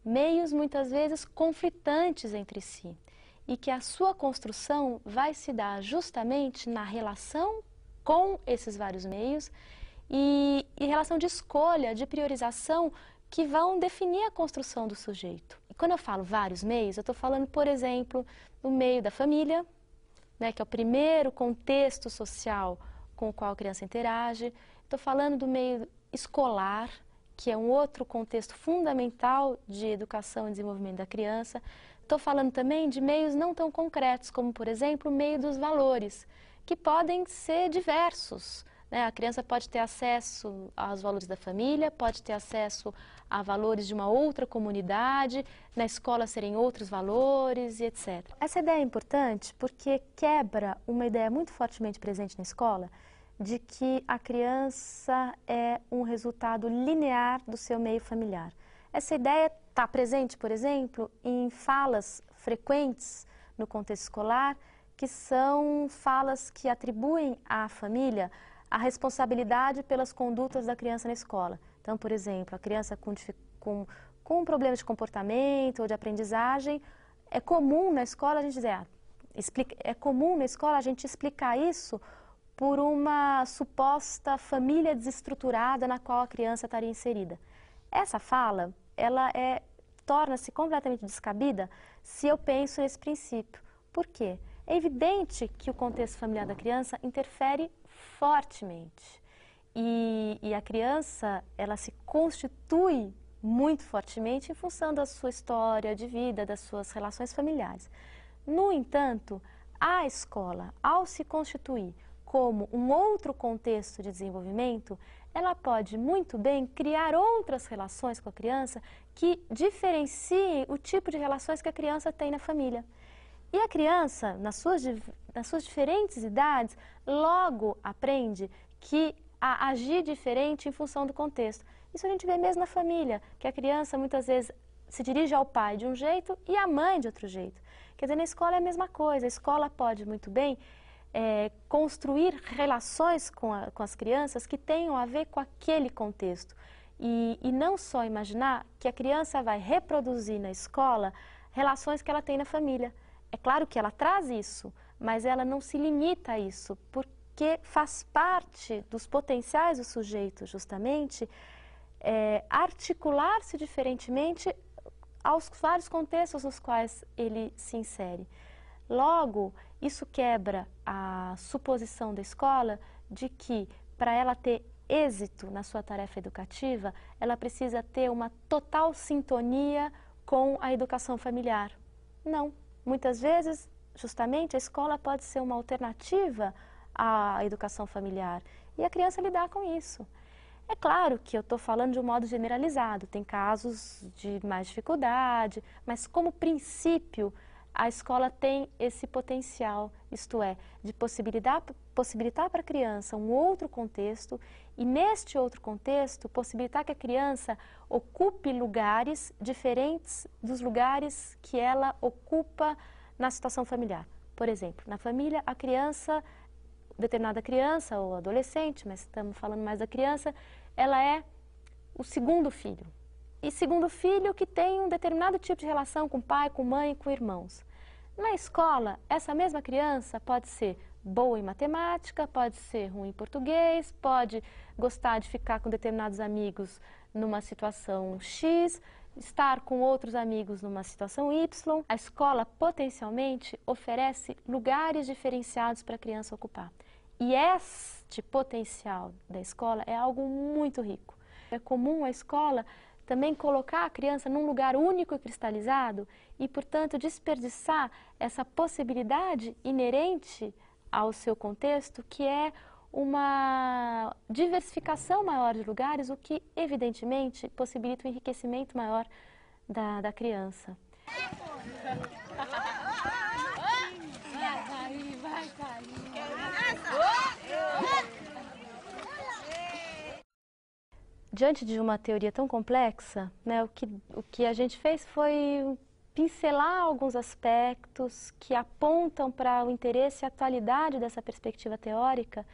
meios muitas vezes conflitantes entre si e que a sua construção vai se dar justamente na relação com esses vários meios e relação de escolha, de priorização que vão definir a construção do sujeito. E quando eu falo vários meios, eu estou falando, por exemplo, no meio da família, né, que é o primeiro contexto social com o qual a criança interage. Estou falando do meio escolar, que é um outro contexto fundamental de educação e desenvolvimento da criança. Estou falando também de meios não tão concretos, como, por exemplo, o meio dos valores, que podem ser diversos, né? A criança pode ter acesso aos valores da família, pode ter acesso a valores de uma outra comunidade, na escola serem outros valores e etc. Essa ideia é importante porque quebra uma ideia muito fortemente presente na escola de que a criança é um resultado linear do seu meio familiar. Essa ideia está presente, por exemplo, em falas frequentes no contexto escolar, que são falas que atribuem à família a responsabilidade pelas condutas da criança na escola. Então, por exemplo, a criança com um problema de comportamento ou de aprendizagem, é comum na escola a gente dizer, é comum na escola a gente explicar isso por uma suposta família desestruturada na qual a criança estaria inserida. Essa fala, ela torna-se completamente descabida se eu penso nesse princípio. Por quê? É evidente que o contexto familiar da criança interfere fortemente. E a criança, ela se constitui muito fortemente em função da sua história de vida, das suas relações familiares. No entanto, a escola, ao se constituir como um outro contexto de desenvolvimento, ela pode muito bem criar outras relações com a criança que diferenciem o tipo de relações que a criança tem na família. E a criança, nas suas diferentes idades, logo aprende a agir diferente em função do contexto. Isso a gente vê mesmo na família, que a criança muitas vezes se dirige ao pai de um jeito e à mãe de outro jeito. Quer dizer, na escola é a mesma coisa, a escola pode muito bem construir relações com as crianças que tenham a ver com aquele contexto. E não só imaginar que a criança vai reproduzir na escola relações que ela tem na família. É claro que ela traz isso, mas ela não se limita a isso, porque faz parte dos potenciais do sujeito, justamente, articular-se diferentemente aos vários contextos nos quais ele se insere. Logo, isso quebra a suposição da escola de que, para ela ter êxito na sua tarefa educativa, ela precisa ter uma total sintonia com a educação familiar. Não. Muitas vezes, justamente, a escola pode ser uma alternativa à educação familiar e a criança lidar com isso. É claro que eu estou falando de um modo generalizado, tem casos de mais dificuldade, mas como princípio a escola tem esse potencial, isto é, de possibilitar para a criança um outro contexto e neste outro contexto possibilitar que a criança ocupe lugares diferentes dos lugares que ela ocupa na situação familiar. Por exemplo, na família a criança, determinada criança ou adolescente, mas estamos falando mais da criança, ela é o segundo filho. E segundo filho que tem um determinado tipo de relação com pai, com mãe, com irmãos. Na escola, essa mesma criança pode ser boa em matemática, pode ser ruim em português, pode gostar de ficar com determinados amigos numa situação X, estar com outros amigos numa situação Y. A escola potencialmente oferece lugares diferenciados para a criança ocupar. E este potencial da escola é algo muito rico. É comum a escola também colocar a criança num lugar único e cristalizado e, portanto, desperdiçar essa possibilidade inerente ao seu contexto, que é uma diversificação maior de lugares, o que, evidentemente, possibilita um enriquecimento maior da criança. Vai cair. Diante de uma teoria tão complexa, né, o que a gente fez foi pincelar alguns aspectos que apontam para o interesse e a atualidade dessa perspectiva teórica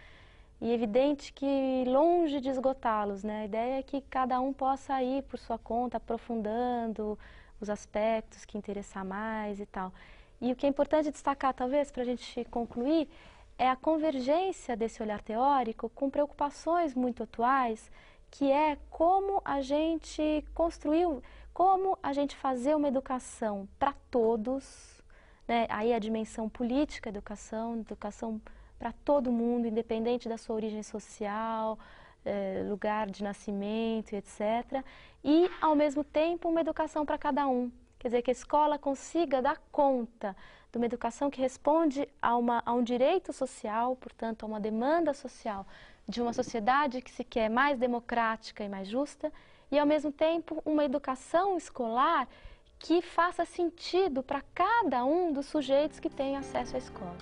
e é evidente que longe de esgotá-los, né? A ideia é que cada um possa ir por sua conta, aprofundando os aspectos que interessar mais e tal. E o que é importante destacar, talvez, para a gente concluir, é a convergência desse olhar teórico com preocupações muito atuais, que é como a gente construiu, como a gente fazer uma educação para todos, né? Aí a dimensão política da educação para todo mundo, independente da sua origem social, lugar de nascimento, etc. E, ao mesmo tempo, uma educação para cada um. Quer dizer, que a escola consiga dar conta de uma educação que responde a um direito social, portanto, a uma demanda social de uma sociedade que se quer mais democrática e mais justa, e, ao mesmo tempo, uma educação escolar que faça sentido para cada um dos sujeitos que têm acesso à escola.